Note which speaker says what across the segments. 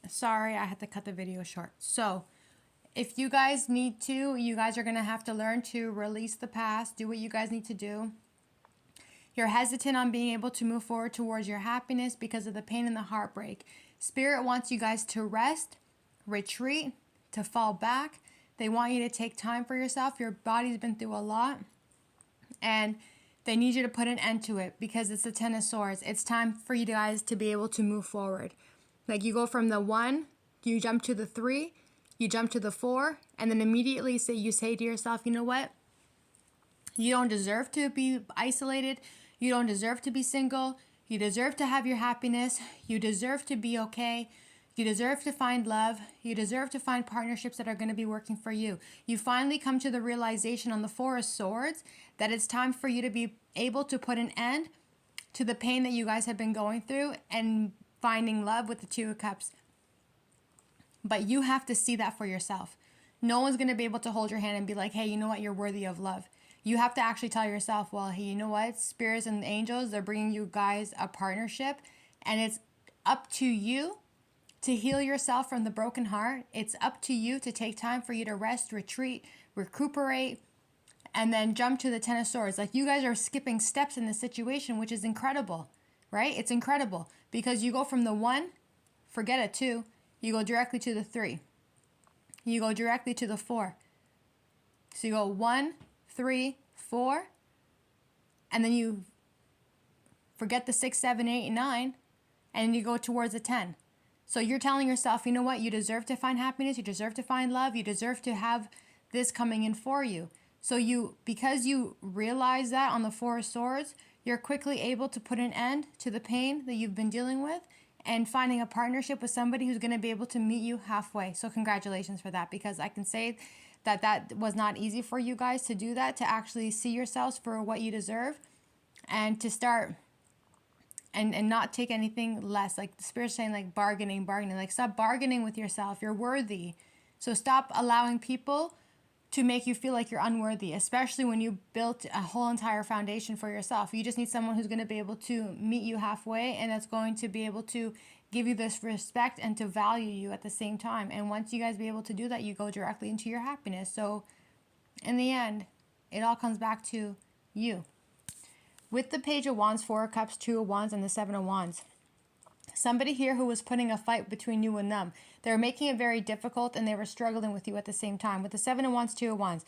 Speaker 1: Sorry, I had to cut the video short. So if you guys need to, you guys are going to have to learn to release the past, do what you guys need to do. You're hesitant on being able to move forward towards your happiness because of the pain and the heartbreak. Spirit wants you guys to rest, retreat, to fall back. They want you to take time for yourself. Your body's been through a lot, and they need you to put an end to it because it's the Ten of Swords. It's time for you guys to be able to move forward. Like you go from the 1, you jump to the 3, you jump to the 4, and then immediately you say to yourself, you know what? You don't deserve to be isolated. You don't deserve to be single. You deserve to have your happiness. You deserve to be okay. You deserve to find love. You deserve to find partnerships that are going to be working for you. You finally come to the realization on the 4 of Swords that it's time for you to be able to put an end to the pain that you guys have been going through and finding love with the 2 of Cups. But you have to see that for yourself. No one's going to be able to hold your hand and be like, hey, you know what? You're worthy of love. You have to actually tell yourself, well, hey, you know what? Spirits and angels, they're bringing you guys a partnership. And it's up to you to heal yourself from the broken heart. It's up to you to take time for you to rest, retreat, recuperate, and then jump to the 10 of Swords. Like you guys are skipping steps in this situation, which is incredible, right? It's incredible because you go from the 1, forget a 2, you go directly to the 3. You go directly to the 4. So you go 1, 3, 4, and then you forget the 6, 7, 8, and 9, and you go towards the 10. So you're telling yourself, you know what? You deserve to find happiness. You deserve to find love. You deserve to have this coming in for you. So because you realize that on the 4 of Swords, you're quickly able to put an end to the pain that you've been dealing with and finding a partnership with somebody who's going to be able to meet you halfway. So congratulations for that, because I can say that was not easy for you guys to do that, to actually see yourselves for what you deserve and to start and not take anything less. Like the Spirit's saying, like bargaining. Like stop bargaining with yourself. You're worthy. So stop allowing people to make you feel like you're unworthy, especially when you built a whole entire foundation for yourself. You just need someone who's going to be able to meet you halfway and that's going to be able to give you this respect and to value you at the same time. And once you guys be able to do that, you go directly into your happiness. So in the end, it all comes back to you. With the Page of Wands, 4 of Cups, 2 of Wands, and the 7 of Wands, somebody here who was putting a fight between you and them. They were making it very difficult and they were struggling with you at the same time. With the 7 of Wands, 2 of Wands,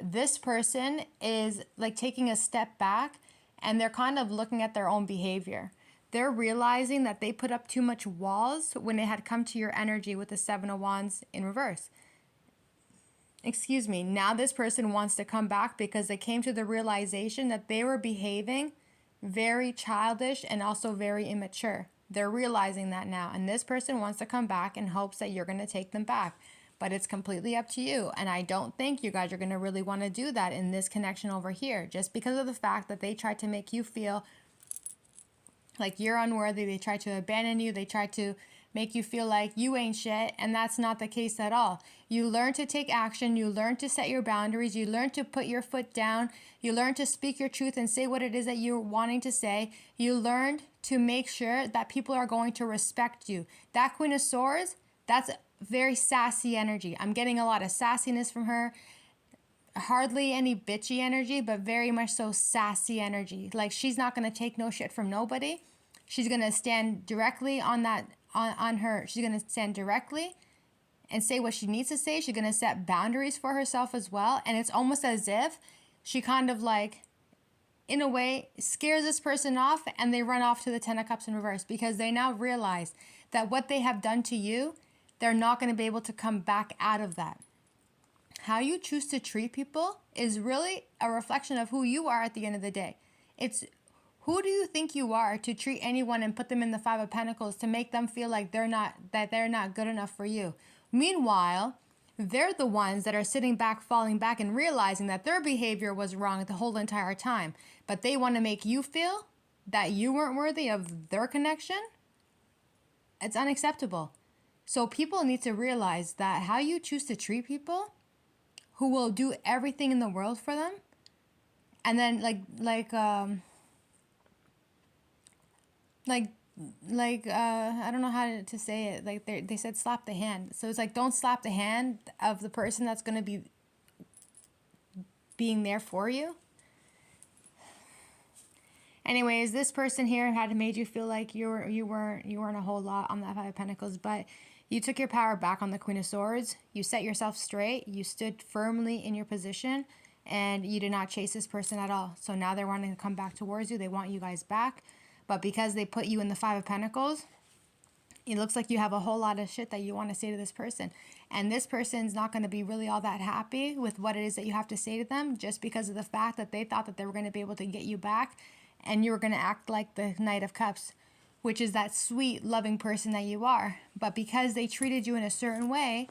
Speaker 1: this person is like taking a step back and they're kind of looking at their own behavior. They're realizing that they put up too much walls when it had come to your energy with the 7 of Wands in reverse. Excuse me. Now this person wants to come back because they came to the realization that they were behaving very childish and also very immature. They're realizing that now. And this person wants to come back in hopes that you're going to take them back. But it's completely up to you. And I don't think you guys are going to really want to do that in this connection over here. Just because of the fact that they tried to make you feel like you're unworthy. They tried to abandon you. They tried to make you feel like you ain't shit. And that's not the case at all. You learn to take action. You learn to set your boundaries. You learn to put your foot down. You learn to speak your truth and say what it is that you're wanting to say. You learned to make sure that people are going to respect you. That Queen of Swords, that's very sassy energy. I'm getting a lot of sassiness from her. Hardly any bitchy energy, but very much so sassy energy. Like she's not going to take no shit from nobody. She's going to stand directly on her. She's going to stand directly and say what she needs to say. She's going to set boundaries for herself as well. And it's almost as if she kind of like, in a way, scares this person off and they run off to the 10 of Cups in reverse because they now realize that what they have done to you, they're not going to be able to come back out of that. How you choose to treat people is really a reflection of who you are at the end of the day. It's who do you think you are to treat anyone and put them in the 5 of Pentacles to make them feel like they're not good enough for you. Meanwhile, they're the ones that are sitting back, falling back, and realizing that their behavior was wrong the whole entire time. But they want to make you feel that you weren't worthy of their connection. It's unacceptable. So people need to realize that how you choose to treat people who will do everything in the world for them, and then like like I don't know how to say it. Like they said slap the hand. So it's like, don't slap the hand of the person that's going to be being there for you. Anyways, this person here had made you feel like you weren't a whole lot on that Five of Pentacles, but you took your power back on the Queen of Swords. You set yourself straight. You stood firmly in your position, and you did not chase this person at all. So now they're wanting to come back towards you. They want you guys back, but because they put you in the Five of Pentacles, it looks like you have a whole lot of shit that you want to say to this person. And this person's not going to be really all that happy with what it is that you have to say to them, just because of the fact that they thought that they were going to be able to get you back, and you were going to act like the Knight of Cups, which is that sweet, loving person that you are. But because they treated you in a certain way,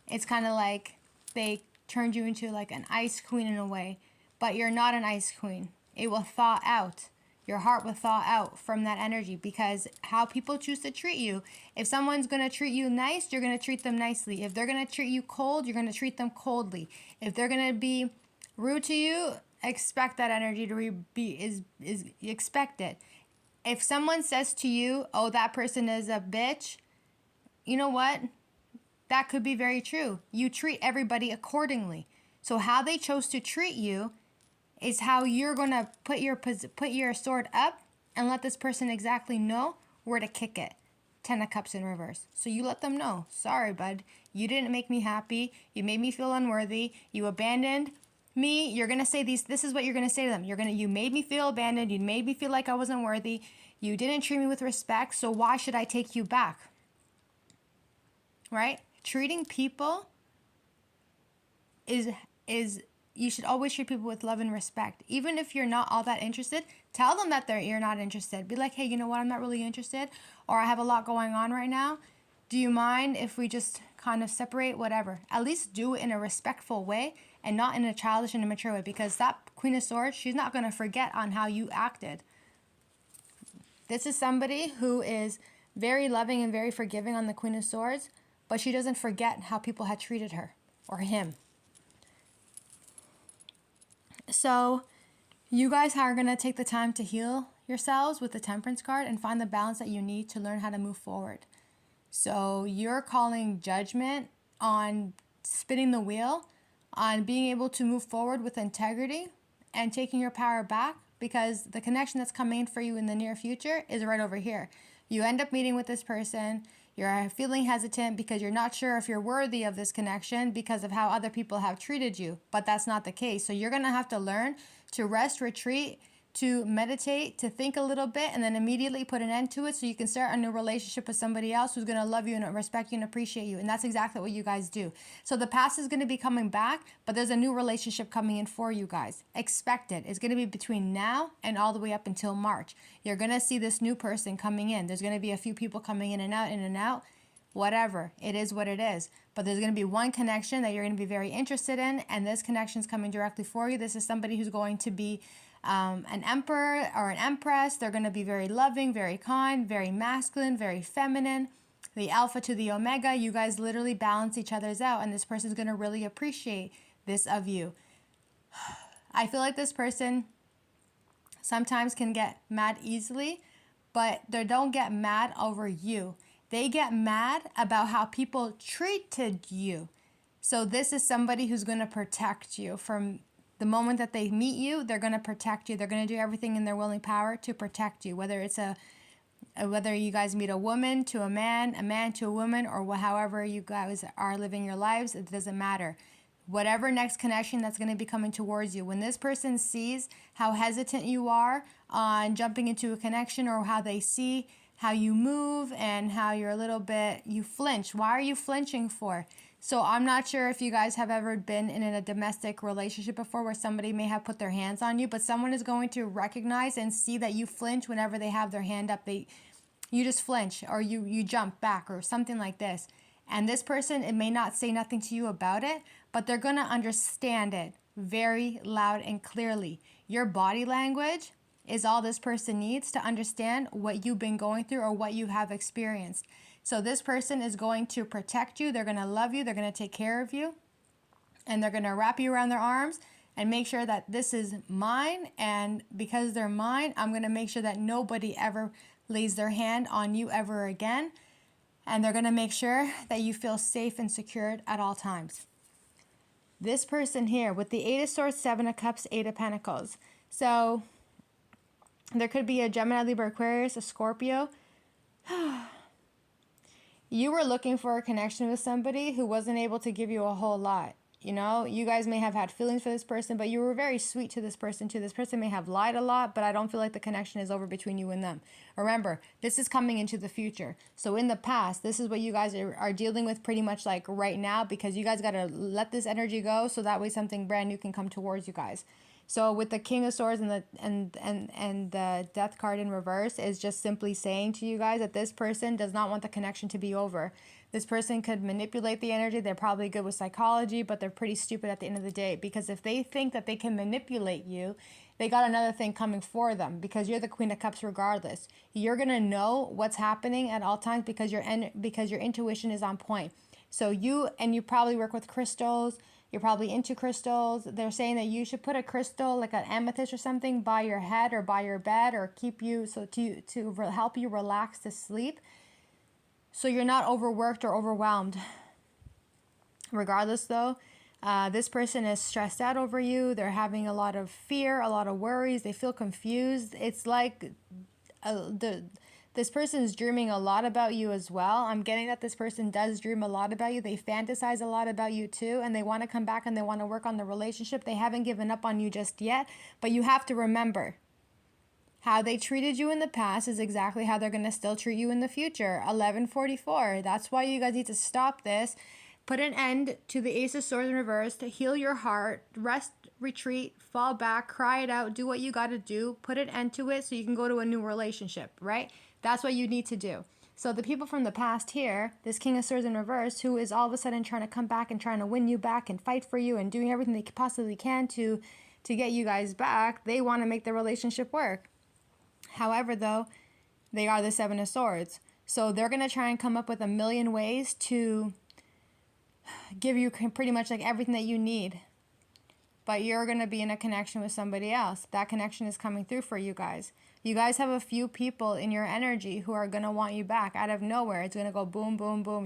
Speaker 1: it's kind of like they turned you into like an ice queen in a way. But you're not an ice queen. It will thaw out. Your heart will thaw out from that energy, because how people choose to treat you. If someone's going to treat you nice, you're going to treat them nicely. If they're going to treat you cold, you're going to treat them coldly. If they're going to be rude to you, expect that energy to expect it. If someone says to you, oh, that person is a bitch, you know what? That could be very true. You treat everybody accordingly. So how they chose to treat you is how you're going to put your sword up and let this person exactly know where to kick it. 10 of Cups in reverse. So you let them know, sorry, bud, you didn't make me happy. You made me feel unworthy. You abandoned me. You're going to say this is what you're going to say to them. You made me feel abandoned. You made me feel like I wasn't worthy. You didn't treat me with respect. So why should I take you back? Right? Treating people is you should always treat people with love and respect. Even if you're not all that interested, tell them that you're not interested. Be like, hey, you know what? I'm not really interested, or I have a lot going on right now. Do you mind if we just kind of separate? Whatever. At least do it in a respectful way and not in a childish and immature way, because that Queen of Swords, she's not going to forget on how you acted. This is somebody who is very loving and very forgiving on the Queen of Swords, but she doesn't forget how people had treated her or him. So you guys are going to take the time to heal yourselves with the Temperance card and find the balance that you need to learn how to move forward. So you're calling judgment on spinning the wheel, on being able to move forward with integrity and taking your power back, because the connection that's coming in for you in the near future is right over here. You end up meeting with this person. You're feeling hesitant because you're not sure if you're worthy of this connection because of how other people have treated you, but that's not the case. So you're going to have to learn to rest, retreat, to meditate, to think a little bit, and then immediately put an end to it so you can start a new relationship with somebody else who's going to love you and respect you and appreciate you. And that's exactly what you guys do. So the past is going to be coming back, but there's a new relationship coming in for you guys. Expect it. It's going to be between now and all the way up until March. You're going to see this new person coming in. There's going to be a few people coming in and out. Whatever. It is what it is. But there's going to be one connection that you're going to be very interested in, and this connection is coming directly for you. This is somebody who's going to be an emperor or an empress. They're going to be very loving, very kind, very masculine, very feminine. The alpha to the omega. You guys literally balance each other's out, and this person is going to really appreciate this of you. I feel like this person sometimes can get mad easily, but they don't get mad over you. They get mad about how people treated you. So this is somebody who's going to protect you from the moment that they meet you. They're going to protect you. They're going to do everything in their willing power to protect you, whether it's whether you guys meet a woman to a man to a woman, or however you guys are living your lives. It doesn't matter. Whatever next connection that's going to be coming towards you, when this person sees how hesitant you are on jumping into a connection, or how they see how you move and how you're a little bit, you flinch. Why are you flinching for? So I'm not sure if you guys have ever been in a domestic relationship before where somebody may have put their hands on you, but someone is going to recognize and see that you flinch whenever they have their hand up. You just flinch, or you jump back, or something like this. And this person, it may not say nothing to you about it, but they're going to understand it very loud and clearly. Your body language is all this person needs to understand what you've been going through or what you have experienced. So this person is going to protect you. They're going to love you. They're going to take care of you. And they're going to wrap you around their arms and make sure that this is mine. And because they're mine, I'm going to make sure that nobody ever lays their hand on you ever again. And they're going to make sure that you feel safe and secured at all times. This person here with the 8 of Swords, 7 of Cups, 8 of Pentacles. So there could be a Gemini, Libra, Aquarius, a Scorpio. You were looking for a connection with somebody who wasn't able to give you a whole lot. You know, you guys may have had feelings for this person, but you were very sweet to this person too. This person may have lied a lot, but I don't feel like the connection is over between you and them. Remember, this is coming into the future. So in the past, this is what you guys are dealing with pretty much like right now, because you guys got to let this energy go so that way something brand new can come towards you guys. So with the King of Swords and the Death card in reverse is just simply saying to you guys that this person does not want the connection to be over. This person could manipulate the energy. They're probably good with psychology, but they're pretty stupid at the end of the day, because if they think that they can manipulate you, they got another thing coming for them, because you're the Queen of Cups regardless. You're going to know what's happening at all times because your intuition is on point. So you probably work with crystals. You're probably into crystals. They're saying that you should put a crystal like an amethyst or something by your head or by your bed, or keep you to help you relax to sleep, so you're not overworked or overwhelmed. Regardless though, this person is stressed out over you. They're having a lot of fear, a lot of worries. They feel confused. It's like this person is dreaming a lot about you as well. I'm getting that this person does dream a lot about you. They fantasize a lot about you too, and they want to come back and they want to work on the relationship. They haven't given up on you just yet, but you have to remember, how they treated you in the past is exactly how they're going to still treat you in the future. 1144. That's why you guys need to stop this. Put an end to the Ace of Swords in reverse, to heal your heart, rest, retreat, fall back, cry it out, do what you got to do, put an end to it so you can go to a new relationship, right? That's what you need to do. So the people from the past here, this King of Swords in reverse, who is all of a sudden trying to come back and trying to win you back and fight for you and doing everything they possibly can to get you guys back, they want to make the relationship work. However, though, they are the 7 of Swords. So they're going to try and come up with a million ways to give you pretty much like everything that you need. But you're going to be in a connection with somebody else. That connection is coming through for you guys. You guys have a few people in your energy who are going to want you back out of nowhere. It's going to go boom, boom, boom.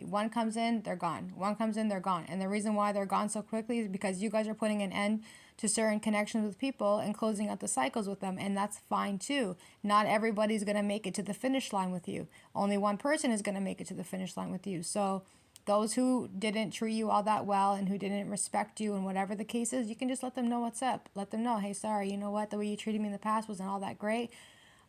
Speaker 1: One comes in, they're gone. One comes in, they're gone. And the reason why they're gone so quickly is because you guys are putting an end to certain connections with people and closing out the cycles with them. And that's fine too. Not everybody's going to make it to the finish line with you. Only one person is going to make it to the finish line with you. So those who didn't treat you all that well and who didn't respect you and whatever the case is, you can just let them know what's up. Let them know, hey, sorry, you know what? The way you treated me in the past wasn't all that great.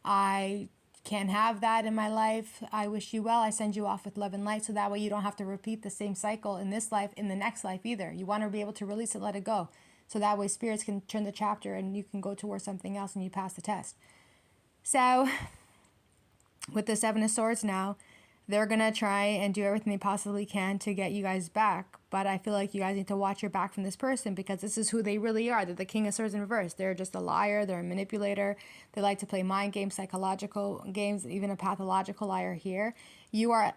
Speaker 1: I can't have that in my life. I wish you well. I send you off with love and light, so that way you don't have to repeat the same cycle in this life, in the next life either. You want to be able to release it, let it go. So that way spirits can turn the chapter and you can go towards something else and you pass the test. So with the 7 of Swords now, they're going to try and do everything they possibly can to get you guys back. But I feel like you guys need to watch your back from this person, because this is who they really are. They're the King of Swords in reverse. They're just a liar. They're a manipulator. They like to play mind games, psychological games, even a pathological liar here. You are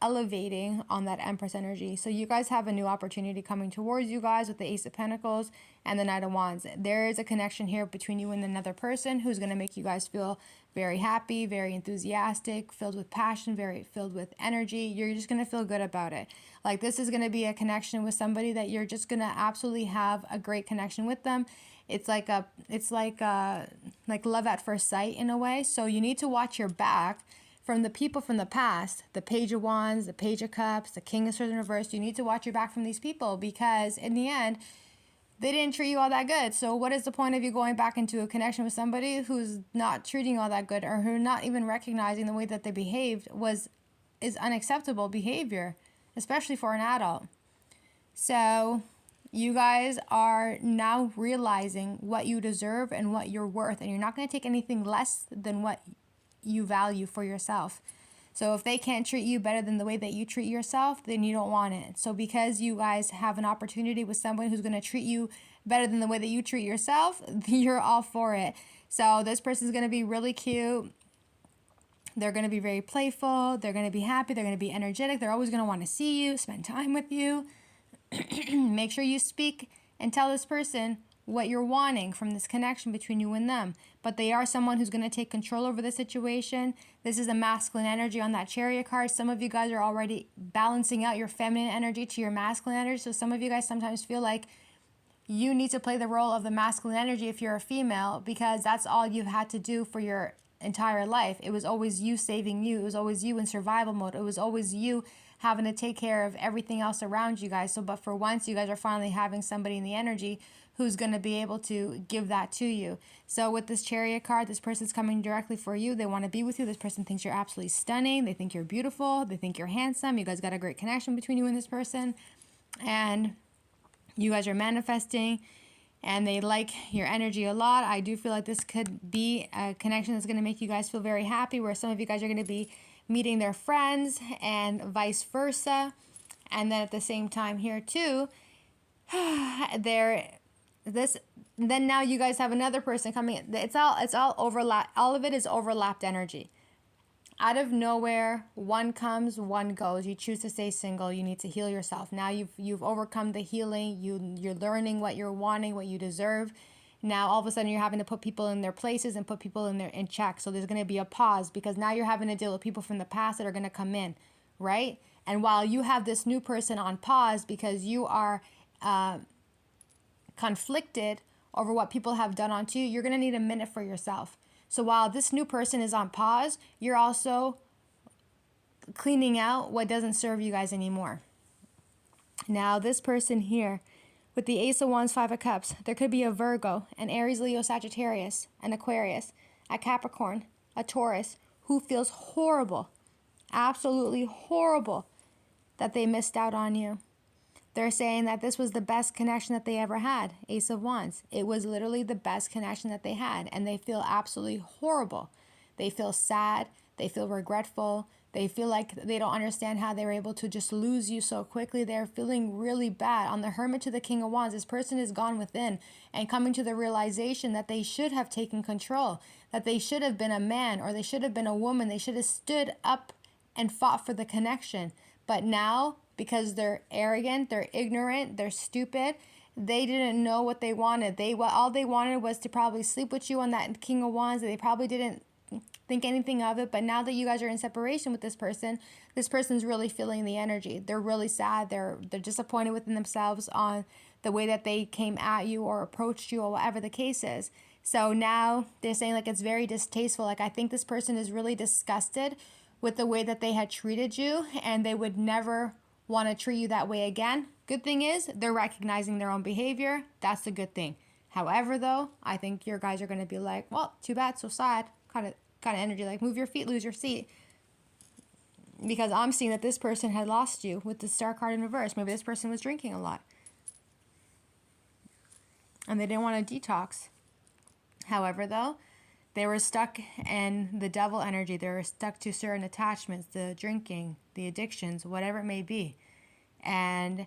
Speaker 1: elevating on that Empress energy. So you guys have a new opportunity coming towards you guys with the Ace of Pentacles and the Knight of Wands. There is a connection here between you and another person who's going to make you guys feel very happy, very enthusiastic, filled with passion, very filled with energy. You're just going to feel good about it. Like, this is going to be a connection with somebody that you're just going to absolutely have a great connection with them. It's like love at first sight in a way. So you need to watch your back from the people from the past, the Page of Wands, the Page of Cups, the King of Swords in reverse. You need to watch your back from these people, because in the end, they didn't treat you all that good. So what is the point of you going back into a connection with somebody who's not treating you all that good, or who not even recognizing the way that they behaved is unacceptable behavior, especially for an adult. So you guys are now realizing what you deserve and what you're worth, and you're not going to take anything less than what you value for yourself. So if they can't treat you better than the way that you treat yourself, then you don't want it. So because you guys have an opportunity with someone who's going to treat you better than the way that you treat yourself, you're all for it. So this person's going to be really cute. They're going to be very playful. They're going to be happy. They're going to be energetic. They're always going to want to see you, spend time with you. Make sure you speak and tell this person what you're wanting from this connection between you and them. But they are someone who's going to take control over the situation. This is a masculine energy on that Chariot card. Some of you guys are already balancing out your feminine energy to your masculine energy. So some of you guys sometimes feel like you need to play the role of the masculine energy if you're a female, because that's all you've had to do for your entire life. It was always you saving you. It was always you in survival mode. It was always you having to take care of everything else around you guys. So, but for once, you guys are finally having somebody in the energy who's going to be able to give that to you. So with this Chariot card, this person's coming directly for you. They want to be with you. This person thinks you're absolutely stunning. They think you're beautiful. They think you're handsome. You guys got a great connection between you and this person. And you guys are manifesting, and they like your energy a lot. I do feel like this could be a connection that's going to make you guys feel very happy, where some of you guys are going to be meeting their friends and vice versa. And then at the same time here too, then now you guys have another person coming in. It's all overlap. All of it is overlapped energy. Out of nowhere, one comes, one goes. You choose to stay single. You need to heal yourself. Now you've overcome the healing. You're learning what you're wanting, what you deserve. Now all of a sudden you're having to put people in their places and put people in check. So there's going to be a pause, because now you're having to deal with people from the past that are going to come in, right? And while you have this new person on pause because you are conflicted over what people have done onto you, you're going to need a minute for yourself. So while this new person is on pause, you're also cleaning out what doesn't serve you guys anymore. Now, this person here with the Ace of Wands, Five of Cups, there could be a Virgo, an Aries, Leo, Sagittarius, an Aquarius, a Capricorn, a Taurus, who feels horrible, absolutely horrible, that they missed out on you. They're saying that this was the best connection that they ever had. Ace of Wands. It was literally the best connection that they had. And they feel absolutely horrible. They feel sad. They feel regretful. They feel like they don't understand how they were able to just lose you so quickly. They're feeling really bad. On the Hermit to the King of Wands, this person has gone within and coming to the realization that they should have taken control. That they should have been a man, or they should have been a woman. They should have stood up and fought for the connection. But now, because they're arrogant, they're ignorant, they're stupid, they didn't know what they wanted. All they wanted was to probably sleep with you on that King of Wands. They probably didn't think anything of it. But now that you guys are in separation with this person's really feeling the energy. They're really sad. They're disappointed within themselves on the way that they came at you or approached you, or whatever the case is. So now they're saying like it's very distasteful. Like, I think this person is really disgusted with the way that they had treated you, and they would never want to treat you that way again. Good thing is they're recognizing their own behavior. That's the good thing. However, though, I think your guys are going to be like, well, too bad, so sad, kind of energy, like move your feet, lose your seat. Because I'm seeing that this person had lost you with the Star card in reverse. Maybe this person was drinking a lot and they didn't want to detox. However, though, they were stuck in the devil energy. They were stuck to certain attachments, the drinking, the addictions, whatever it may be. And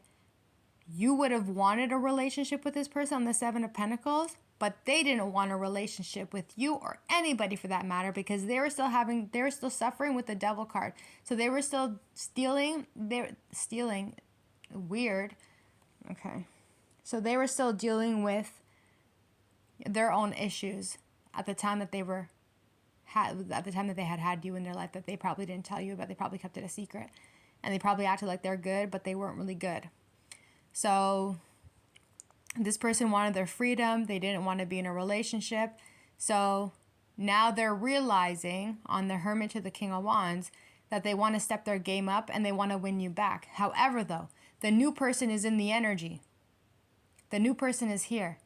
Speaker 1: you would have wanted a relationship with this person on the Seven of Pentacles, but they didn't want a relationship with you or anybody for that matter, because they were still suffering with the devil card. So they were still stealing. Weird. Okay. So they were still dealing with their own issues at the time that they had you in their life, that they probably didn't tell you about. They probably kept it a secret, and they probably acted like they're good, but they weren't really good. So this person wanted their freedom. They didn't want to be in a relationship. So now they're realizing on the Hermit to the King of Wands that they want to step their game up and they want to win you back. However, though, the new person is in the energy. The new person is here.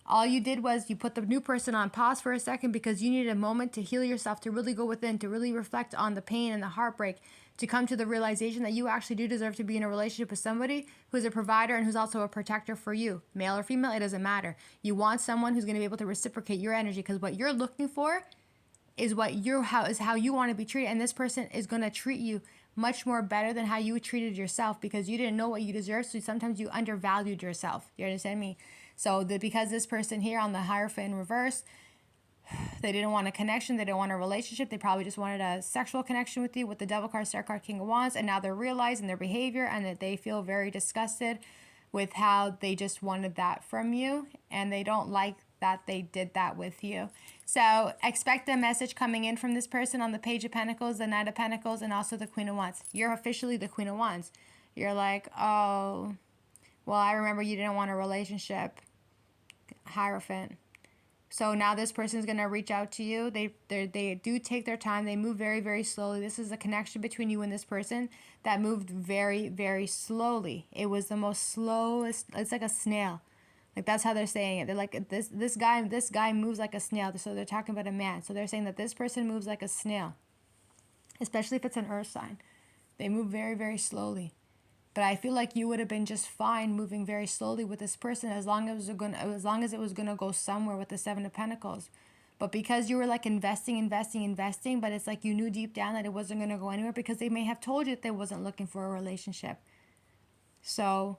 Speaker 1: All you did was you put the new person on pause for a second because you needed a moment to heal yourself, to really go within, to really reflect on the pain and the heartbreak, to come to the realization that you actually do deserve to be in a relationship with somebody who's a provider and who's also a protector for you. Male or female, it doesn't matter. You want someone who's going to be able to reciprocate your energy, because what you're looking for is how you want to be treated. And this person is going to treat you much more better than how you treated yourself, because you didn't know what you deserved. So sometimes you undervalued yourself. You understand me? So because this person here on the Hierophant in reverse, they didn't want a connection. They didn't want a relationship. They probably just wanted a sexual connection with you with the Devil card, Star card, King of Wands. And now they're realizing their behavior and that they feel very disgusted with how they just wanted that from you, and they don't like that they did that with you. So expect a message coming in from this person on the Page of Pentacles, the Knight of Pentacles, and also the Queen of Wands. You're officially the Queen of Wands. You're like, oh, well, I remember you didn't want a relationship, Hierophant. So now this person is going to reach out to you. They do take their time. They move very, very slowly. This is a connection between you and this person that moved very, very slowly. It was the most slowest. It's like a snail. Like, that's how they're saying it. They're like, this guy moves like a snail. So they're talking about a man. So they're saying that this person moves like a snail, especially if it's an earth sign. They move very, very slowly. But I feel like you would have been just fine moving very slowly with this person as long as it was gonna go somewhere with the Seven of Pentacles. But because you were like investing, but it's like you knew deep down that it wasn't gonna go anywhere because they may have told you that they wasn't looking for a relationship. So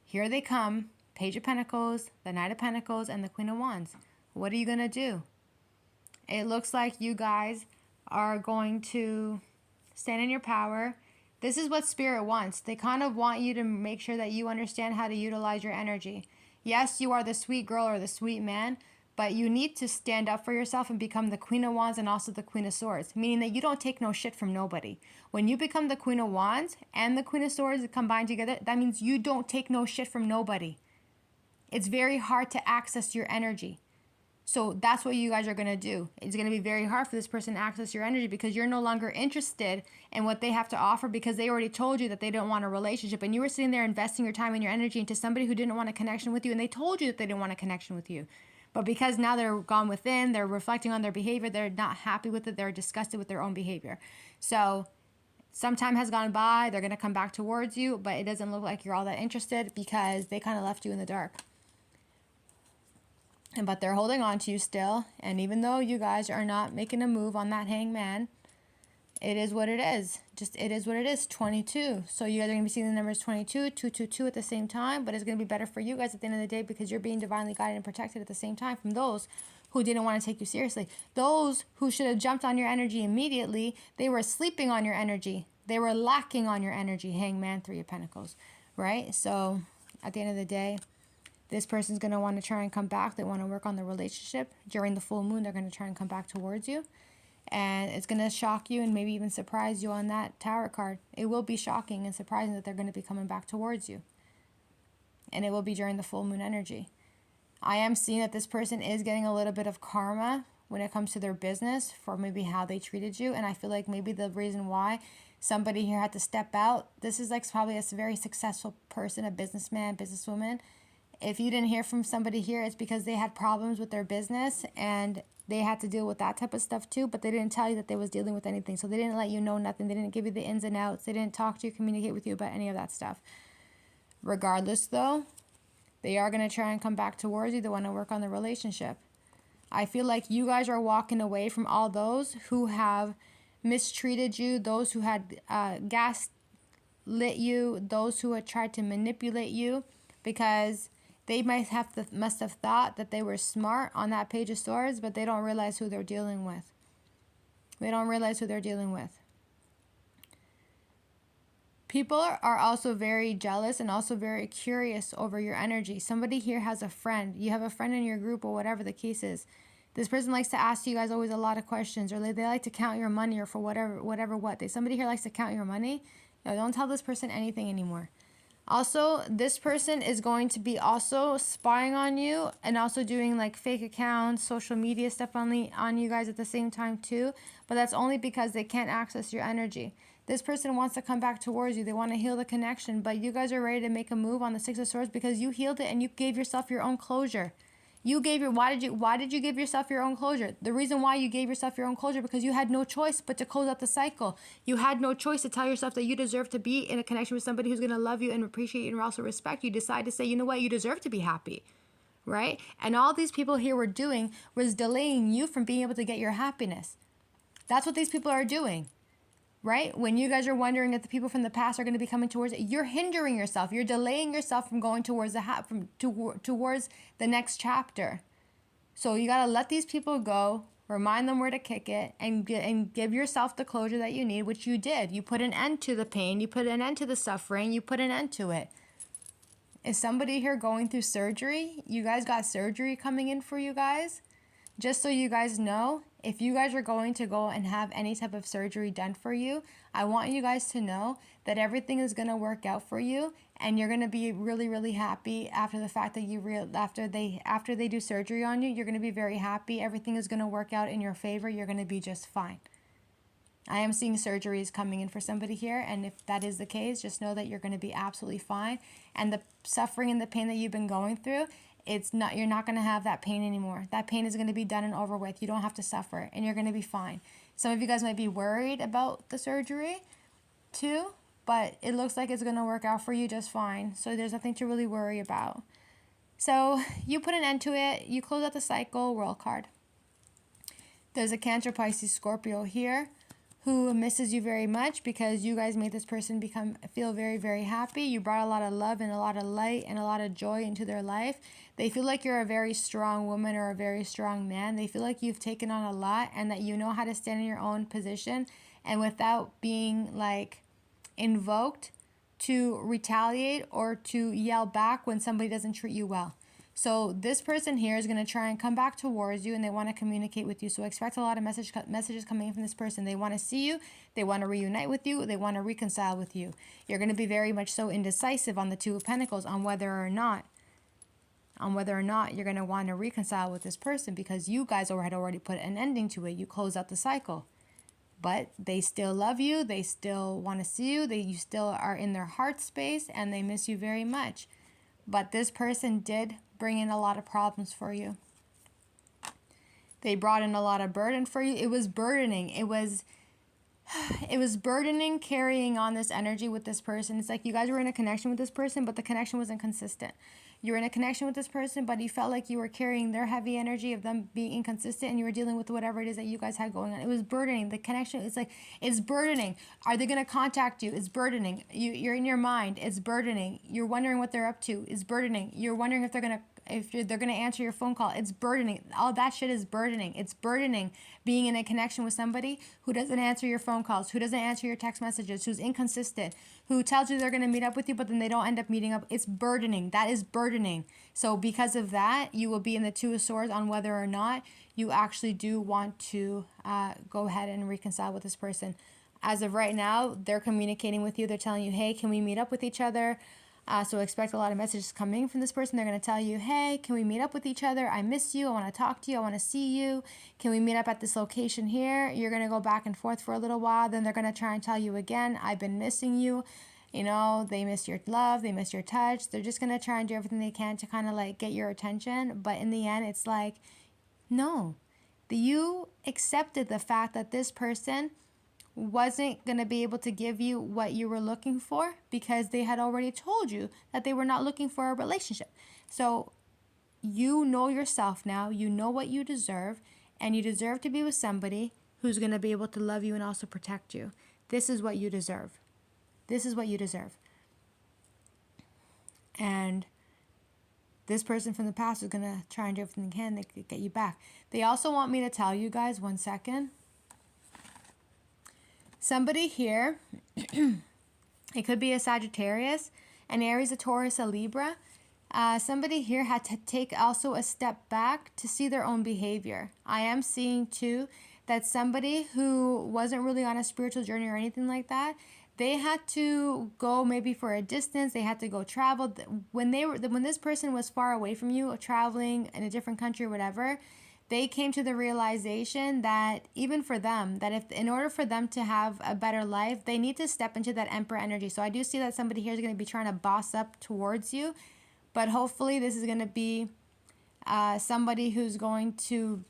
Speaker 1: here they come, Page of Pentacles, the Knight of Pentacles, and the Queen of Wands. What are you gonna do? It looks like you guys are going to stand in your power. This is what Spirit wants. They kind of want you to make sure that you understand how to utilize your energy. Yes, you are the sweet girl or the sweet man, but you need to stand up for yourself and become the Queen of Wands and also the Queen of Swords, meaning that you don't take no shit from nobody. When you become the Queen of Wands and the Queen of Swords combined together, that means you don't take no shit from nobody. It's very hard to access your energy. So that's what you guys are going to do. It's going to be very hard for this person to access your energy because you're no longer interested in what they have to offer because they already told you that they don't want a relationship. And you were sitting there investing your time and your energy into somebody who didn't want a connection with you. And they told you that they didn't want a connection with you. But because now they're gone within, they're reflecting on their behavior, they're not happy with it, they're disgusted with their own behavior. So some time has gone by, they're going to come back towards you, but it doesn't look like you're all that interested because they kind of left you in the dark. But they're holding on to you still. And even though you guys are not making a move on that hangman, it is what it is. Just it is what it is. 22. So you guys are going to be seeing the numbers 22, 222 at the same time. But it's going to be better for you guys at the end of the day because you're being divinely guided and protected at the same time from those who didn't want to take you seriously. Those who should have jumped on your energy immediately, they were sleeping on your energy. They were lacking on your energy. Hangman, Three of Pentacles. Right? So at the end of the day, this person's going to want to try and come back. They want to work on the relationship. During the full moon, they're going to try and come back towards you. And it's going to shock you and maybe even surprise you on that tarot card. It will be shocking and surprising that they're going to be coming back towards you. And it will be during the full moon energy. I am seeing that this person is getting a little bit of karma when it comes to their business for maybe how they treated you. And I feel like maybe the reason why somebody here had to step out, this is like probably a very successful person, a businessman, businesswoman. If you didn't hear from somebody here, it's because they had problems with their business and they had to deal with that type of stuff too, but they didn't tell you that they was dealing with anything. So they didn't let you know nothing. They didn't give you the ins and outs. They didn't talk to you, communicate with you about any of that stuff. Regardless though, they are going to try and come back towards you. They want to work on the relationship. I feel like you guys are walking away from all those who have mistreated you, those who had gaslit you, those who had tried to manipulate you because they must have thought that they were smart on that Page of Swords, but they don't realize who they're dealing with. They don't realize who they're dealing with. People are also very jealous and also very curious over your energy. Somebody here has a friend. You have a friend in your group or whatever the case is. This person likes to ask you guys always a lot of questions, or they like to count your money, or for whatever. Somebody here likes to count your money. No, don't tell this person anything anymore. Also, this person is going to be also spying on you and also doing like fake accounts, social media stuff on you guys at the same time too. But that's only because they can't access your energy. This person wants to come back towards you. They want to heal the connection, but you guys are ready to make a move on the Six of Swords because you healed it and you gave yourself your own closure. Why did you give yourself your own closure? The reason why you gave yourself your own closure because you had no choice but to close out the cycle. You had no choice to tell yourself that you deserve to be in a connection with somebody who's going to love you and appreciate you and also respect you. Decide to say, you know what, you deserve to be happy, right? And all these people here were doing was delaying you from being able to get your happiness. That's what these people are doing. Right? When you guys are wondering if the people from the past are going to be coming towards it, you're hindering yourself. You're delaying yourself from going towards towards the next chapter. So you got to let these people go, remind them where to kick it, and give yourself the closure that you need, which you did. You put an end to the pain. You put an end to the suffering. You put an end to it. Is somebody here going through surgery? You guys got surgery coming in for you guys. Just so you guys know, if you guys are going to go and have any type of surgery done for you, I want you guys to know that everything is going to work out for you, and you're going to be really, really happy after the fact that after they do surgery on you. You're going to be very happy. Everything is going to work out in your favor. You're going to be just fine. I am seeing surgeries coming in for somebody here, and if that is the case, just know that you're going to be absolutely fine. And the suffering and the pain that you've been going through, you're not going to have that pain anymore. That pain is going to be done and over with. You don't have to suffer, and you're going to be fine. Some of you guys might be worried about the surgery too, but it looks like it's going to work out for you just fine. So there's nothing to really worry about. So you put an end to it. You close out the cycle. World card. There's a Cancer, Pisces, Scorpio here who misses you very much because you guys made this person feel very, very happy. You brought a lot of love and a lot of light and a lot of joy into their life. They feel like you're a very strong woman or a very strong man. They feel like you've taken on a lot and that you know how to stand in your own position and without being like invoked to retaliate or to yell back when somebody doesn't treat you well. So this person here is going to try and come back towards you, and they want to communicate with you. So expect a lot of messages coming in from this person. They want to see you. They want to reunite with you. They want to reconcile with you. You're going to be very much so indecisive on the Two of Pentacles on whether or not you're going to want to reconcile with this person because you guys had already put an ending to it. You close out the cycle. But they still love you. They still want to see you. You still are in their heart space, and they miss you very much. But this person did bring in a lot of problems for you. They brought in a lot of burden for you. It was burdening. It was burdening carrying on this energy with this person. It's like you guys were in a connection with this person, but the connection wasn't consistent. You were in a connection with this person, but you felt like you were carrying their heavy energy of them being inconsistent, and you were dealing with whatever it is that you guys had going on. It was burdening. The connection, it's burdening. Are they going to contact you? It's burdening. You're in your mind. It's burdening. You're wondering what they're up to. It's burdening. You're wondering if they're going to answer your phone call. It's burdening. All that shit is burdening. It's burdening being in a connection with somebody who doesn't answer your phone calls, who doesn't answer your text messages, who's inconsistent, who tells you they're going to meet up with you, but then they don't end up meeting up. It's burdening. That is burdening. So because of that, you will be in the Two of Swords on whether or not you actually do want to go ahead and reconcile with this person. As of right now, they're communicating with you. They're telling you, hey, can we meet up with each other? So expect a lot of messages coming from this person. They're going to tell you, hey, can we meet up with each other? I miss you. I want to talk to you. I want to see you. Can we meet up at this location here? You're going to go back and forth for a little while. Then they're going to try and tell you again, I've been missing you. You know, they miss your love. They miss your touch. They're just going to try and do everything they can to kind of like get your attention. But in the end, it's like, no. You accepted the fact that this person wasn't going to be able to give you what you were looking for because they had already told you that they were not looking for a relationship. So you know yourself now, you know what you deserve, and you deserve to be with somebody who's going to be able to love you and also protect you. This is what you deserve. This is what you deserve. And this person from the past is going to try and do everything they can to get you back. They also want me to tell you guys, one second. Somebody here, it could be a Sagittarius, an Aries, a Taurus, a Libra. Somebody here had to take also a step back to see their own behavior. I am seeing too that somebody who wasn't really on a spiritual journey or anything like that, they had to go maybe for a distance. They had to go travel. When this person was far away from you, traveling in a different country or whatever, they came to the realization that even for them, that in order for them to have a better life, they need to step into that Emperor energy. So I do see that somebody here is going to be trying to boss up towards you, but hopefully this is going to be somebody who's going to,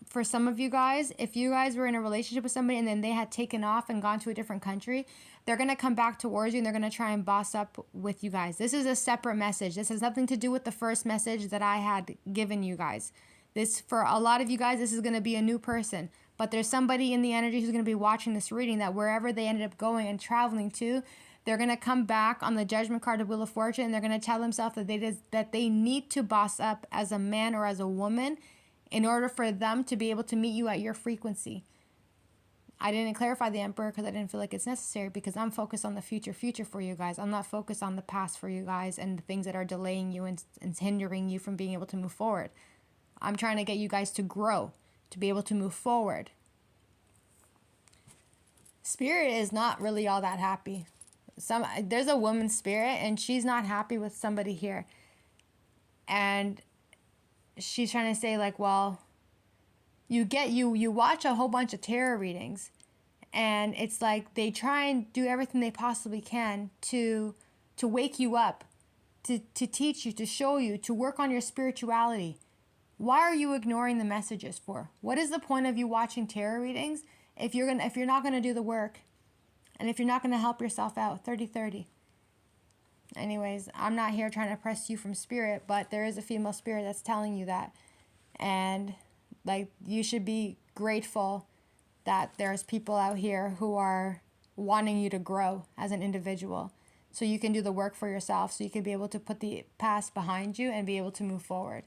Speaker 1: for some of you guys, if you guys were in a relationship with somebody and then they had taken off and gone to a different country, they're going to come back towards you and they're going to try and boss up with you guys. This is a separate message. This has nothing to do with the first message that I had given you guys. This, for a lot of you guys, this is going to be a new person. But there's somebody in the energy who's going to be watching this reading that wherever they ended up going and traveling to, they're going to come back on the Judgment card of Wheel of Fortune, and they're going to tell themselves that they need to boss up as a man or as a woman in order for them to be able to meet you at your frequency. I didn't clarify the Emperor because I didn't feel like it's necessary, because I'm focused on the future for you guys. I'm not focused on the past for you guys and the things that are delaying you and hindering you from being able to move forward. I'm trying to get you guys to grow, to be able to move forward. Spirit is not really all that happy. There's a woman's spirit and she's not happy with somebody here. And she's trying to say like, well, you watch a whole bunch of tarot readings, and it's like they try and do everything they possibly can to wake you up, to teach you, to show you, to work on your spirituality. Why are you ignoring the messages for? What is the point of you watching tarot readings if you're not gonna do the work, and if you're not gonna help yourself out? 30-30. Anyways, I'm not here trying to press you from spirit, but there is a female spirit that's telling you that. And like, you should be grateful that there's people out here who are wanting you to grow as an individual, so you can do the work for yourself, so you can be able to put the past behind you and be able to move forward.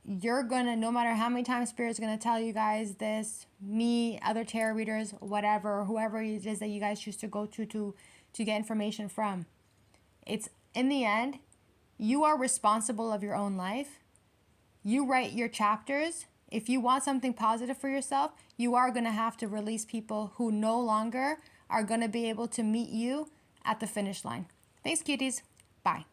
Speaker 1: You're gonna, no matter how many times Spirit's gonna tell you guys this, me, other tarot readers, whatever, whoever it is that you guys choose to go to get information from, it's, in the end, you are responsible of your own life. You write your chapters. If you want something positive for yourself, you are going to have to release people who no longer are going to be able to meet you at the finish line. Thanks, cuties. Bye.